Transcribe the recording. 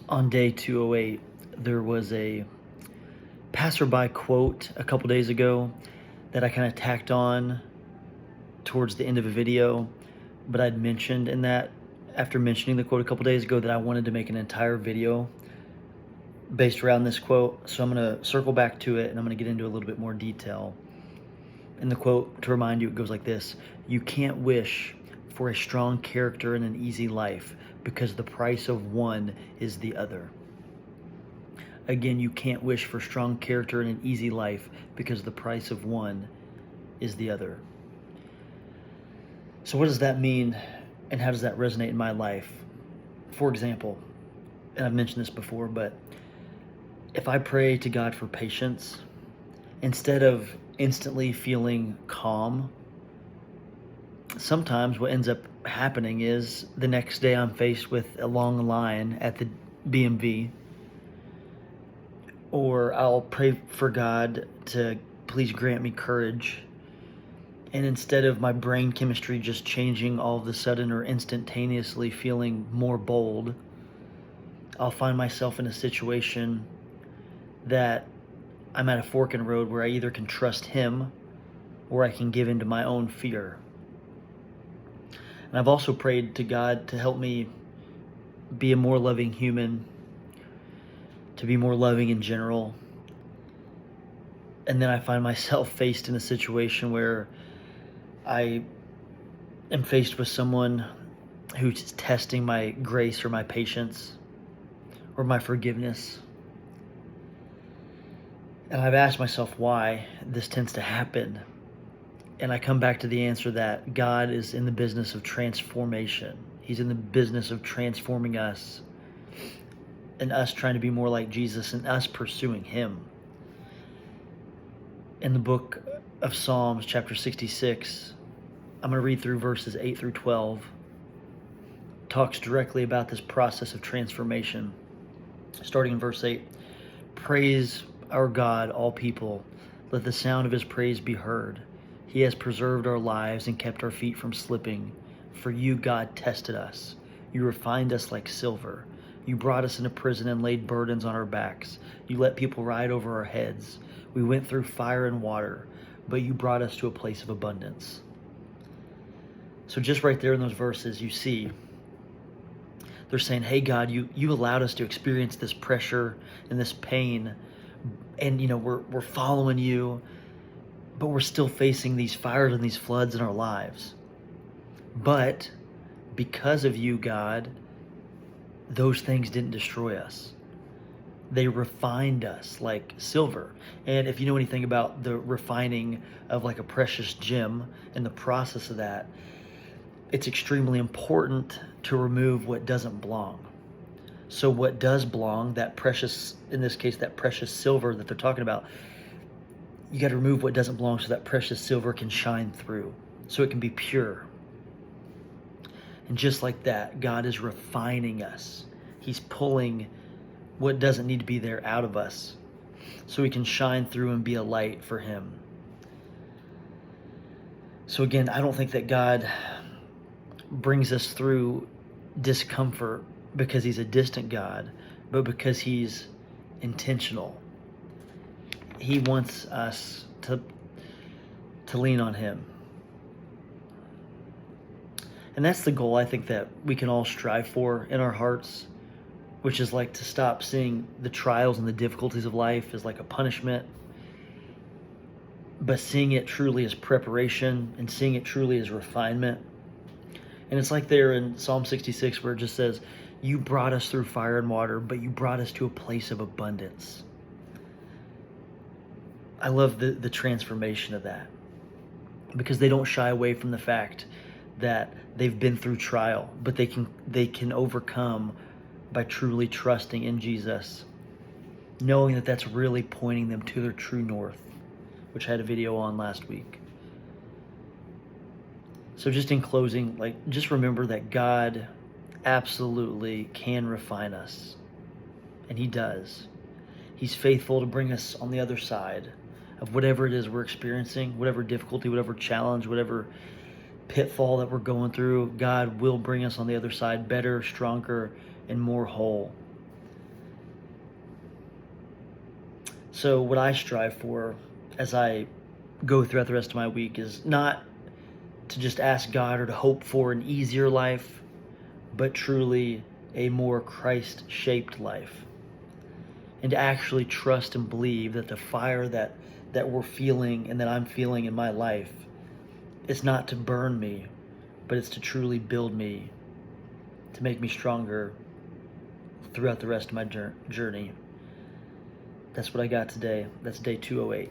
On day 208, there was a passerby quote a couple days ago that I kind of tacked on towards the end of a video, but I'd mentioned in that, after mentioning the quote a couple days ago, that I wanted to make an entire video based around this quote. So I'm going to circle back to it and I'm going to get into a little bit more detail. In the quote, to remind you, it goes like this: "You can't wish for a strong character and an easy life, because the price of one is the other." Again, you can't wish for strong character and an easy life, because the price of one is the other. So what does that mean, and how does that resonate in my life? For example, and I've mentioned this before, but if I pray to God for patience, instead of instantly feeling calm, sometimes what ends up happening is the next day I'm faced with a long line at the BMV, or I'll pray for God to please grant me courage. And instead of my brain chemistry just changing all of a sudden or instantaneously feeling more bold, I'll find myself in a situation that I'm at a fork in the road where I either can trust Him or I can give in to my own fear. And I've also prayed to God to help me be a more loving human, to be more loving in general. And then I find myself faced in a situation where I am faced with someone who's testing my grace or my patience or my forgiveness. And I've asked myself why this tends to happen. And I come back to the answer that God is in the business of transformation. He's in the business of transforming us, and us trying to be more like Jesus, and us pursuing Him. In the book of Psalms, chapter 66, I'm going to read through verses 8 through 12. Talks directly about this process of transformation. Starting in verse 8, "Praise our God, all people. Let the sound of His praise be heard. He has preserved our lives and kept our feet from slipping. For you, God, tested us. You refined us like silver. You brought us into prison and laid burdens on our backs. You let people ride over our heads. We went through fire and water, but you brought us to a place of abundance." So just right there in those verses, you see, they're saying, hey, God, you allowed us to experience this pressure and this pain. And, we're following you, but we're still facing these fires and these floods in our lives. But because of you, God, those things didn't destroy us. They refined us like silver. And if you know anything about the refining of like a precious gem and the process of that, it's extremely important to remove what doesn't belong. So what does belong, that precious, in this case, that precious silver that they're talking about, you got to remove what doesn't belong so that precious silver can shine through, so it can be pure. And just like that, God is refining us. He's pulling what doesn't need to be there out of us so we can shine through and be a light for Him. So again, I don't think that God brings us through discomfort because He's a distant God, but because He's intentional. He wants us to lean on Him. And that's the goal I think that we can all strive for in our hearts, which is like to stop seeing the trials and the difficulties of life as like a punishment, but seeing it truly as preparation and seeing it truly as refinement. And it's like there in Psalm 66 where it just says, you brought us through fire and water, but you brought us to a place of abundance. I love the transformation of that, because they don't shy away from the fact that they've been through trial, but they can overcome by truly trusting in Jesus, knowing that that's really pointing them to their true north, which I had a video on last week. So just in closing, just remember that God absolutely can refine us, and He does. He's faithful to bring us on the other side of whatever it is we're experiencing, whatever difficulty, whatever challenge, whatever pitfall that we're going through. God will bring us on the other side better, stronger, and more whole. So, what I strive for as I go throughout the rest of my week is not to just ask God or to hope for an easier life, but truly a more Christ shaped life. And to actually trust and believe that the fire that we're feeling and that I'm feeling in my life is not to burn me, but it's to truly build me, to make me stronger throughout the rest of my journey. That's what I got today. That's day 208.